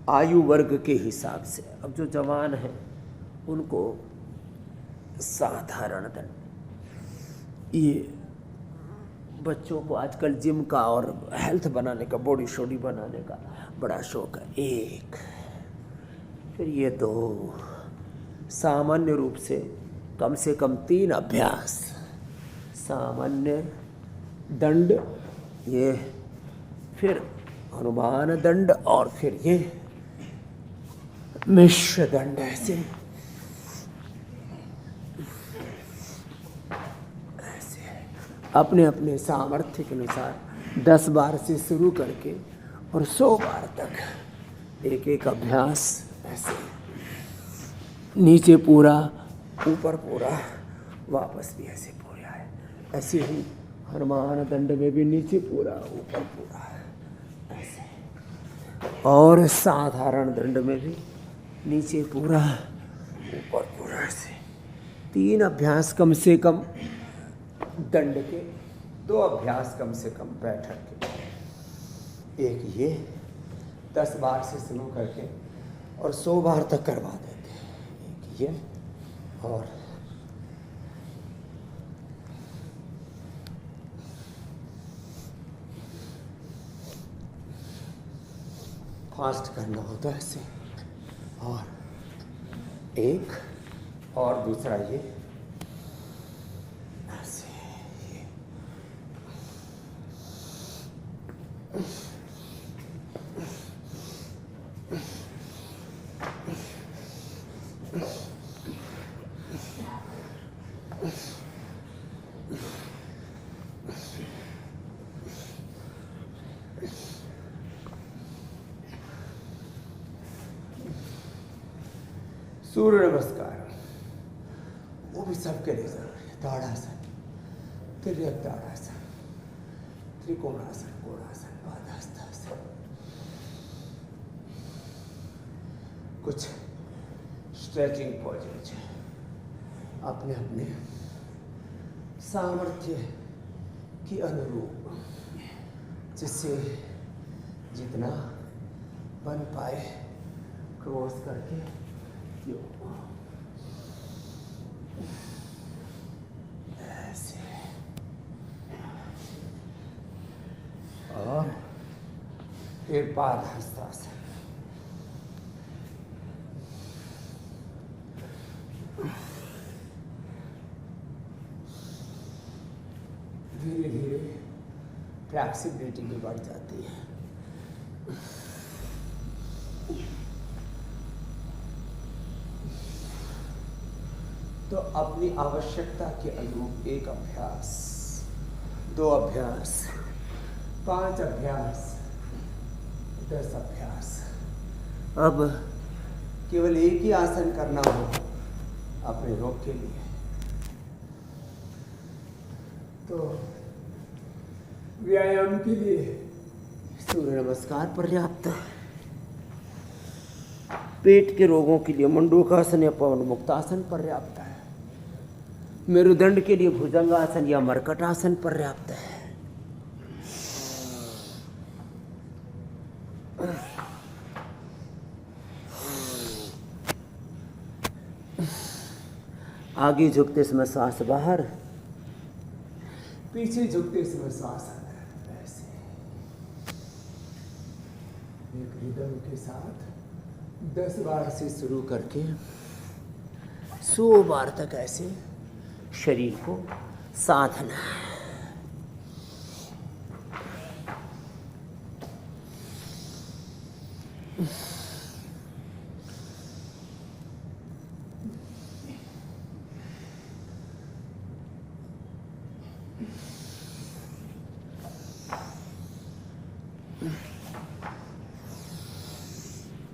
आयु वर्ग के हिसाब से। अब जो जवान हैं उनको साधारण दंड। ये बच्चों को आजकल जिम का और हेल्थ बनाने का, बॉडी शॉडी बनाने का बड़ा शौक है। 1, फिर ये 2, सामान्य रूप से कम 3 अभ्यास, सामान्य दंड, ये फिर अनुमान दंड, और फिर ये मिश्र दंड। ऐसे अपने अपने सामर्थ्य के अनुसार 10 बार से शुरू करके और 100 बार तक एक एक अभ्यास। ऐसे नीचे पूरा, ऊपर पूरा, वापस भी ऐसे पूरा है। ऐसे ही हनुमान दंड में भी नीचे पूरा, ऊपर पूरा ऐसे, और साधारण दंड में भी नीचे पूरा, ऊपर पूरा ऐसे। 3 अभ्यास कम से कम दंड के, 2 अभ्यास कम से कम बैठक के। एक ये 10 बार से शुरू करके और 100 बार तक करवा देते हैं। एक ये, और फास्ट करना हो तो ऐसे, और एक, और दूसरा ये ऐसे, ये सूर्य नमस्कार, वो भी सबके लिए जरूरी है। ताड़ासन, तिर्यक ताड़ासन, त्रिकोणासन, कोणासन, पादहस्तासन, कुछ स्ट्रेचिंग पोजेज अपने अपने सामर्थ्य के अनुरूप, जिससे जितना बन पाए क्रॉस करके ऐसे, और फिर पादहस्तासन। धीरे धीरे फ्लेक्सिबिलिटी भी बढ़ जाती है। तो अपनी आवश्यकता के अनुरूप 1 अभ्यास, 2 अभ्यास, 5 अभ्यास, 10 अभ्यास। अब केवल एक ही आसन करना हो अपने रोग के लिए तो व्यायाम के लिए सूर्य नमस्कार पर्याप्त है। पेट के रोगों के लिए मंडूकासन या पवन मुक्तासन पर्याप्त है। मेरुदंड के लिए भुजंगासन या मर्कटासन पर्याप्त है। आगे झुकते समय सांस बाहर, पीछे झुकते समय सांस अंदर। ऐसे एक रिदम के साथ 10 बार से शुरू करके 100 बार तक ऐसे शरीर को साधना है।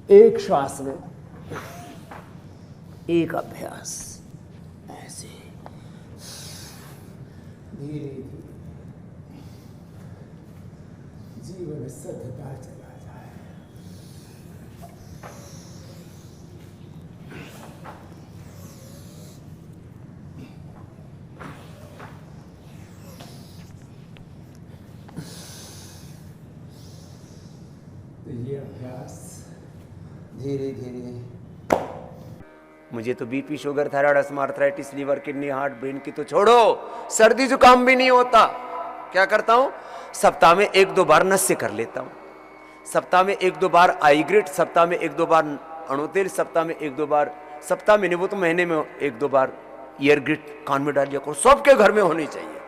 एक श्वास में 1 अभ्यास, ऐसे धीरे धीरे जीवन सद्धता चला जाए। तो ये अभ्यास धीरे धीरे। मुझे तो BP, sugar, thyroid, asthma, arthritis, liver, kidney, heart, brain की तो छोड़ो, सर्दी जुकाम भी नहीं होता। क्या करता हूं? सप्ताह में 1-2 बार नस्य कर लेता हूं, सप्ताह में 1-2 बार आईग्रिट, सप्ताह में 1-2 बार अणुतेल, सप्ताह में 1-2 बार, सप्ताह में नहीं वो तो महीने में 1-2 बार ईयरग्रिट कान में डाल लिया करो। सबके घर में होनी चाहिए।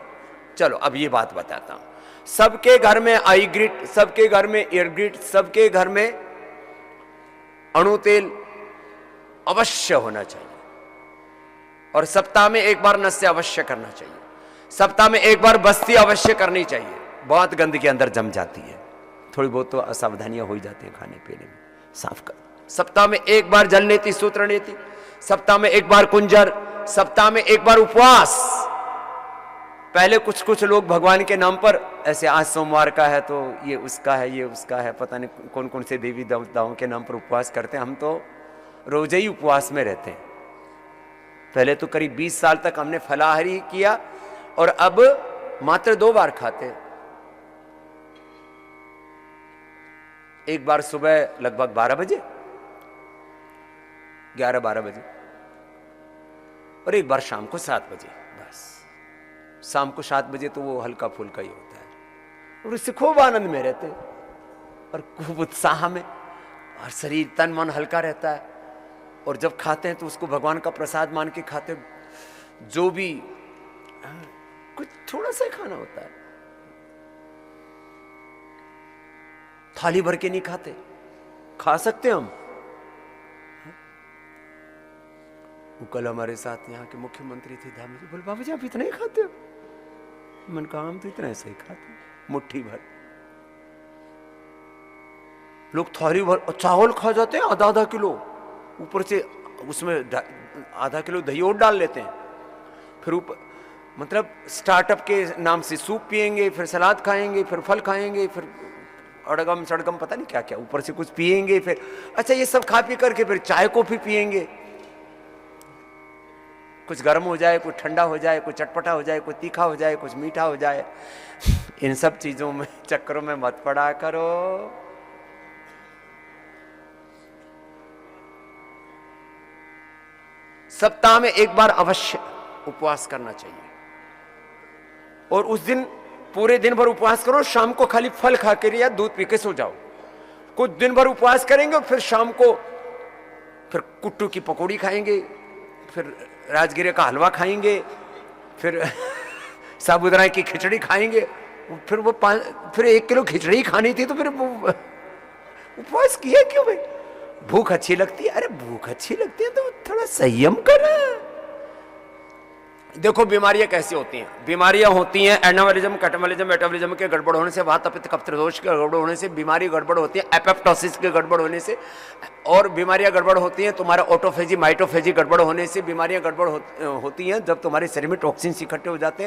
चलो अब ये बात बताता हूं। सबके घर में आईग्रिट, सबके घर में ईयरग्रिट, सबके घर में अणुतेल अवश्य होना चाहिए। और सप्ताह में 1 बार नस्य अवश्य करना चाहिए। सप्ताह में 1 बार बस्ती अवश्य करनी चाहिए। बहुत गंदगी अंदर जम जाती है, थोड़ी बहुत तो असावधानियां हो ही जाती हैं खाने पीने में, साफ कर। सप्ताह में 1 बार जल नीति, सूत्र नीति, सप्ताह में 1 बार कुंजर, सप्ताह में 1 बार उपवास। पहले कुछ कुछ लोग भगवान के नाम पर ऐसे, आज सोमवार का है तो ये उसका है, ये उसका है, पता नहीं कौन कौन से देवी देवताओं के नाम पर उपवास करते हैं। हम तो रोज ही उपवास में रहते हैं। पहले तो करीब 20 साल तक हमने फलाहारी किया और अब मात्र 2 बार खाते हैं। एक बार सुबह लगभग 12 बजे, 11-12 बजे, और एक बार शाम को 7 बजे। बस शाम को 7 बजे तो वो हल्का फुल्का ही होता है, और उससे खूब आनंद में रहते हैं और खूब उत्साह में, और शरीर तन मन हल्का रहता है। और जब खाते हैं तो उसको भगवान का प्रसाद मान के खाते। जो भी कुछ थोड़ा सा खाना होता है, थाली भर के नहीं खाते। खा सकते हम। कल हमारे साथ यहाँ के मुख्यमंत्री थे धामी जी, बोले बाबू जी आप इतना ही खाते हो? मैंने कहा हम तो इतना ऐसे ही खाते हैं, मुट्ठी भर। लोग थाली भर चावल खा जाते हैं, आधा किलो, ऊपर से उसमें आधा किलो दही और डाल लेते हैं। फिर ऊपर मतलब स्टार्टअप के नाम से सूप पिएंगे, फिर सलाद खाएंगे, फिर फल खाएंगे, फिर अड़गम सड़गम पता नहीं क्या क्या ऊपर से कुछ पिएंगे। फिर अच्छा ये सब खा पी करके फिर चाय कॉफी पिएंगे। कुछ गर्म हो जाए, कुछ ठंडा हो जाए, कुछ चटपटा हो जाए, कुछ तीखा हो जाए, कुछ मीठा हो जाए। इन सब चीजों में चक्करों में मत पड़ा करो। सप्ताह में 1 बार अवश्य उपवास करना चाहिए, और उस दिन पूरे दिन भर उपवास करो। शाम को खाली फल खा के या दूध पी के सो जाओ। कुछ दिन भर उपवास करेंगे और फिर शाम को फिर कुट्टू की पकौड़ी खाएंगे, फिर राजगिरे का हलवा खाएंगे, फिर साबुदाना की खिचड़ी खाएंगे। फिर वो फिर 1 किलो खिचड़ी खानी थी तो फिर वो उपवास किया क्यों भाई? भूख अच्छी लगती है? अरे भूख अच्छी लगती है तो थोड़ा संयम कर। देखो बीमारियां कैसी होती हैं। बीमारियां होती हैं एनावलिज्म, कैटाबॉलिज्म, मेटाबॉलिज्म के गड़बड़ होने से, वात पित्त कफ त्रिदोष के गड़बड़ होने से बीमारी गड़बड़ होती है, एपोप्टोसिस के गड़बड़ होने से, और बीमारियां गड़बड़ होती हैं तुम्हारा ऑटोफेजी माइटोफेजी गड़बड़ होने से। बीमारियां गड़बड़ होती हैं जब तुम्हारे शरीर में टॉक्सिन्स इकट्ठे हो जाते हैं।